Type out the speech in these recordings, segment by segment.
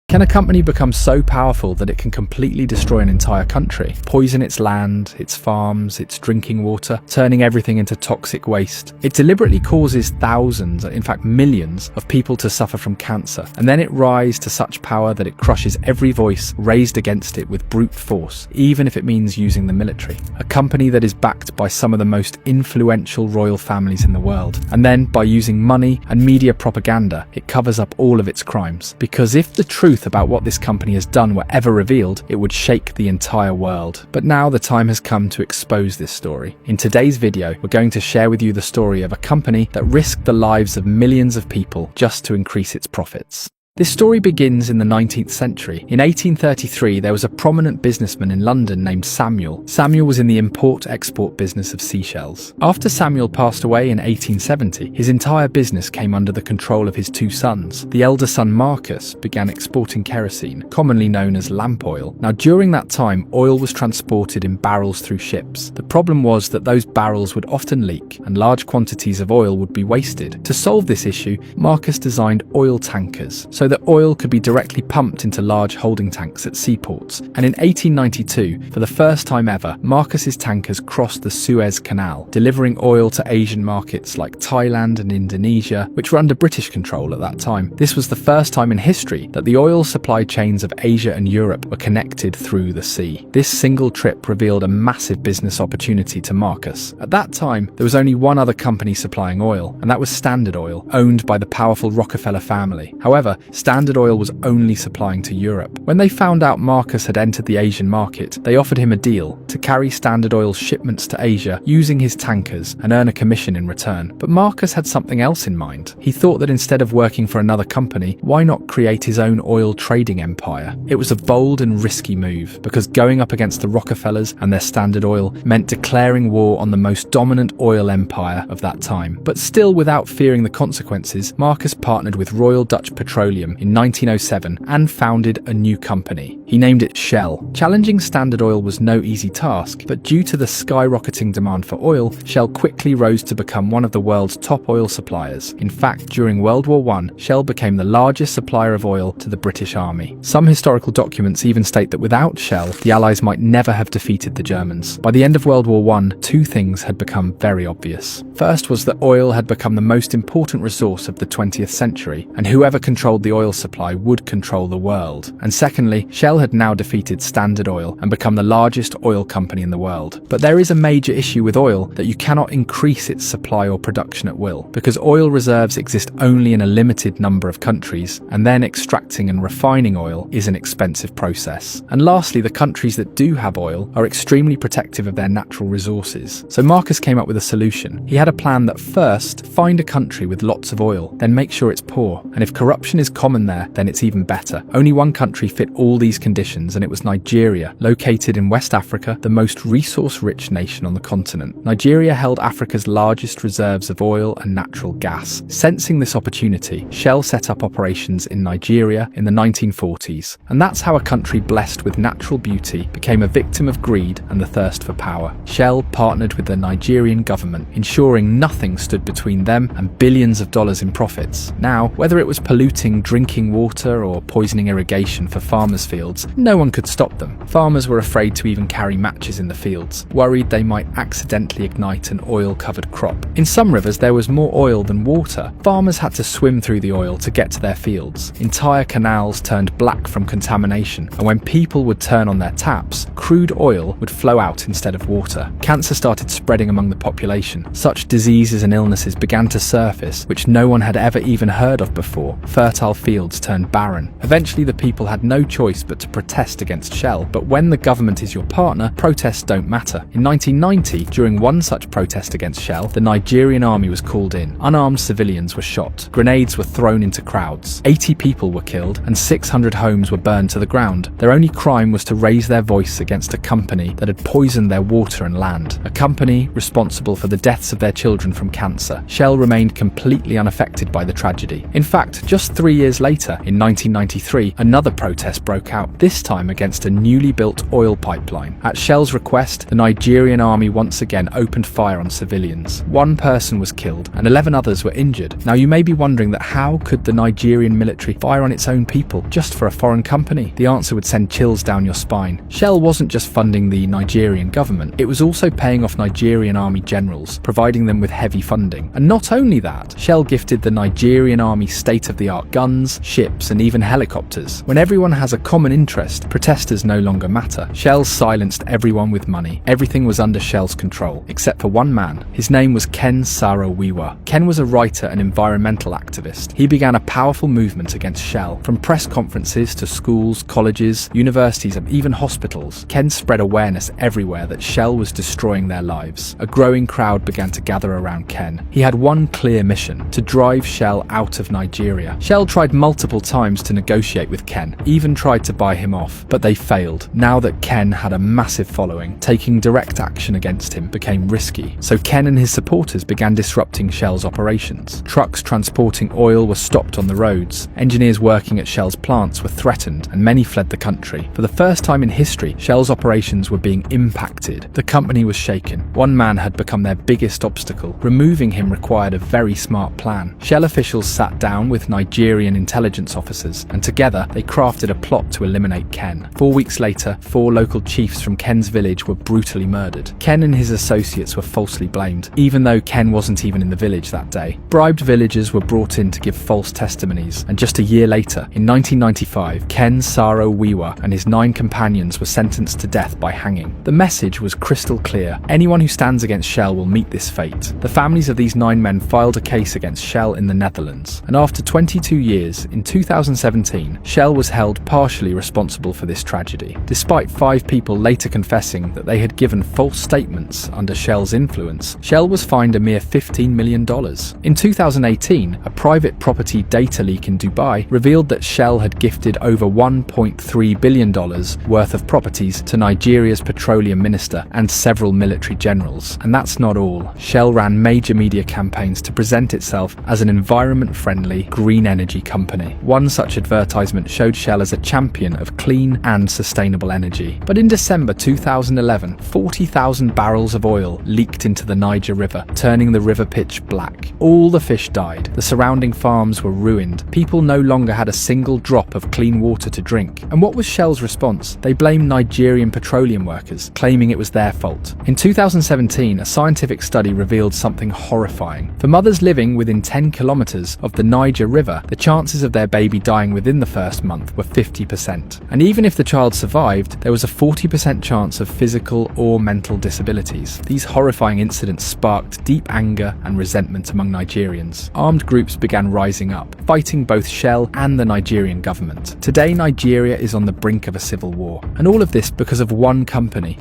Can a company become so powerful that it can completely destroy an entire country, poison its land, its farms, its drinking water, turning everything into toxic waste? It deliberately causes thousands, in fact millions, of people to suffer from cancer, and then it rises to such power that it crushes every voice raised against it with brute force, even if it means using the military. A company that is backed by some of the most influential royal families in the world, and then by using money and media propaganda, it covers up all of its crimes. Because if the truth about what this company has done were ever revealed, it would shake the entire world. But now the time has come to expose this story. In today's video, we're going to share with you the story of a company that risked the lives of millions of people just to increase its profits. This story begins in the 19th century. In 1833, there was a prominent businessman in London named Samuel. Samuel was in the import-export business of seashells. After Samuel passed away in 1870, his entire business came under the control of his two sons. The elder son, Marcus, began exporting kerosene, commonly known as lamp oil. Now, during that time, oil was transported in barrels through ships. The problem was that those barrels would often leak, and large quantities of oil would be wasted. To solve this issue, Marcus designed oil tankers, so that oil could be directly pumped into large holding tanks at seaports. And in 1892, for the first time ever, Marcus's tankers crossed the Suez Canal, delivering oil to Asian markets like Thailand and Indonesia, which were under British control at that time. This was the first time in history that the oil supply chains of Asia and Europe were connected through the sea. This single trip revealed a massive business opportunity to Marcus. At that time, there was only one other company supplying oil, and that was Standard Oil, owned by the powerful Rockefeller family. However, Standard Oil was only supplying to Europe. When they found out Marcus had entered the Asian market, they offered him a deal to carry Standard Oil's shipments to Asia using his tankers and earn a commission in return. But Marcus had something else in mind. He thought that instead of working for another company, why not create his own oil trading empire? It was a bold and risky move, because going up against the Rockefellers and their Standard Oil meant declaring war on the most dominant oil empire of that time. But still, without fearing the consequences, Marcus partnered with Royal Dutch Petroleum in 1907 and founded a new company. He named it Shell. Challenging Standard Oil was no easy task, but due to the skyrocketing demand for oil, Shell quickly rose to become one of the world's top oil suppliers. In fact, during World War I, Shell became the largest supplier of oil to the British Army. Some historical documents even state that without Shell, the Allies might never have defeated the Germans. By the end of World War I, two things had become very obvious. First was that oil had become the most important resource of the 20th century, and whoever controlled the oil supply would control the world. And secondly, Shell had now defeated Standard Oil and become the largest oil company in the world. But there is a major issue with oil, that you cannot increase its supply or production at will, because oil reserves exist only in a limited number of countries, and then extracting and refining oil is an expensive process. And lastly, the countries that do have oil are extremely protective of their natural resources. So Marcus came up with a solution. He had a plan that first, find a country with lots of oil, then make sure it's poor, and if corruption is common there, then it's even better. Only one country fit all these conditions, and it was Nigeria, located in West Africa, the most resource-rich nation on the continent. Nigeria held Africa's largest reserves of oil and natural gas. Sensing this opportunity, Shell set up operations in Nigeria in the 1940s. And that's how a country blessed with natural beauty became a victim of greed and the thirst for power. Shell partnered with the Nigerian government, ensuring nothing stood between them and billions of dollars in profits. Now, whether it was polluting drinking water or poisoning irrigation for farmers' fields, no one could stop them. Farmers were afraid to even carry matches in the fields, worried they might accidentally ignite an oil-covered crop. In some rivers there was more oil than water. Farmers had to swim through the oil to get to their fields. Entire canals turned black from contamination, and when people would turn on their taps, crude oil would flow out instead of water. Cancer started spreading among the population. Such diseases and illnesses began to surface, which no one had ever even heard of before. Fertile fields turned barren. Eventually the people had no choice but to protest against Shell, but when the government is your partner, protests don't matter. In 1990, during one such protest against Shell, the Nigerian army was called in. Unarmed civilians were shot. Grenades were thrown into crowds. 80 people were killed, and 600 homes were burned to the ground. Their only crime was to raise their voice against a company that had poisoned their water and land. A company responsible for the deaths of their children from cancer. Shell remained completely unaffected by the tragedy. In fact, just 3 years years later, in 1993, another protest broke out, this time against a newly built oil pipeline. At Shell's request, the Nigerian army once again opened fire on civilians. One person was killed and 11 others were injured. Now you may be wondering that how could the Nigerian military fire on its own people just for a foreign company? The answer would send chills down your spine. Shell wasn't just funding the Nigerian government, it was also paying off Nigerian army generals, providing them with heavy funding. And not only that, Shell gifted the Nigerian army state-of-the-art guns, ships, and even helicopters. When everyone has a common interest, protesters no longer matter. Shell silenced everyone with money. Everything was under Shell's control, except for one man. His name was Ken Saro-Wiwa. Ken was a writer and environmental activist. He began a powerful movement against Shell. From press conferences to schools, colleges, universities, and even hospitals, Ken spread awareness everywhere that Shell was destroying their lives. A growing crowd began to gather around Ken. He had one clear mission: to drive Shell out of Nigeria. Shell tried multiple times to negotiate with Ken, even tried to buy him off, but they failed. Now that Ken had a massive following, taking direct action against him became risky. So Ken and his supporters began disrupting Shell's operations. Trucks transporting oil were stopped on the roads. Engineers working at Shell's plants were threatened, and many fled the country. For the first time in history, Shell's operations were being impacted. The company was shaken. One man had become their biggest obstacle. Removing him required a very smart plan. Shell officials sat down with Nigerian intelligence officers, and together they crafted a plot to eliminate Ken. 4 weeks later, 4 local chiefs from Ken's village were brutally murdered. Ken and his associates were falsely blamed, even though Ken wasn't even in the village that day. Bribed villagers were brought in to give false testimonies, and just a year later, in 1995, Ken Saro-Wiwa and his 9 companions were sentenced to death by hanging. The message was crystal clear: anyone who stands against Shell will meet this fate. The families of these 9 men filed a case against Shell in the Netherlands, and after 22 years, in 2017, Shell was held partially responsible for this tragedy, despite 5 people later confessing that they had given false statements under Shell's influence. Shell was fined a mere $15 million. In 2018, a private property data leak in Dubai revealed that Shell had gifted over $1.3 billion worth of properties to Nigeria's petroleum minister and several military generals. And that's not all. Shell ran major media campaigns to present itself as an environment-friendly, green energy company. One such advertisement showed Shell as a champion of clean and sustainable energy. But in December 2011, 40,000 barrels of oil leaked into the Niger River, turning the river pitch black. All the fish died. The surrounding farms were ruined. People no longer had a single drop of clean water to drink. And what was Shell's response? They blamed Nigerian petroleum workers, claiming it was their fault. In 2017, a scientific study revealed something horrifying. For mothers living within 10 kilometers of the Niger River, the chances of their baby dying within the first month were 50%. And even if the child survived, there was a 40% chance of physical or mental disabilities. These horrifying incidents sparked deep anger and resentment among Nigerians. Armed groups began rising up, fighting both Shell and the Nigerian government. Today, Nigeria is on the brink of a civil war. And all of this because of one company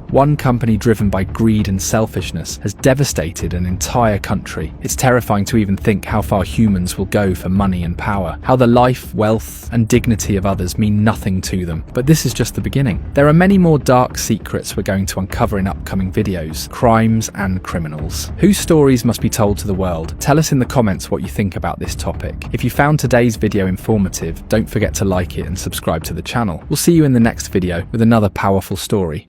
driven by greed and selfishness, has devastated an entire country. It's terrifying to even think how far humans will go for money and power, how the life, wealth, and dignity of others mean nothing to them. But this is just the beginning. There are many more dark secrets we're going to uncover in upcoming videos, crimes and criminals. Whose stories must be told to the world? Tell us in the comments what you think about this topic. If you found today's video informative, don't forget to like it and subscribe to the channel. We'll see you in the next video with another powerful story.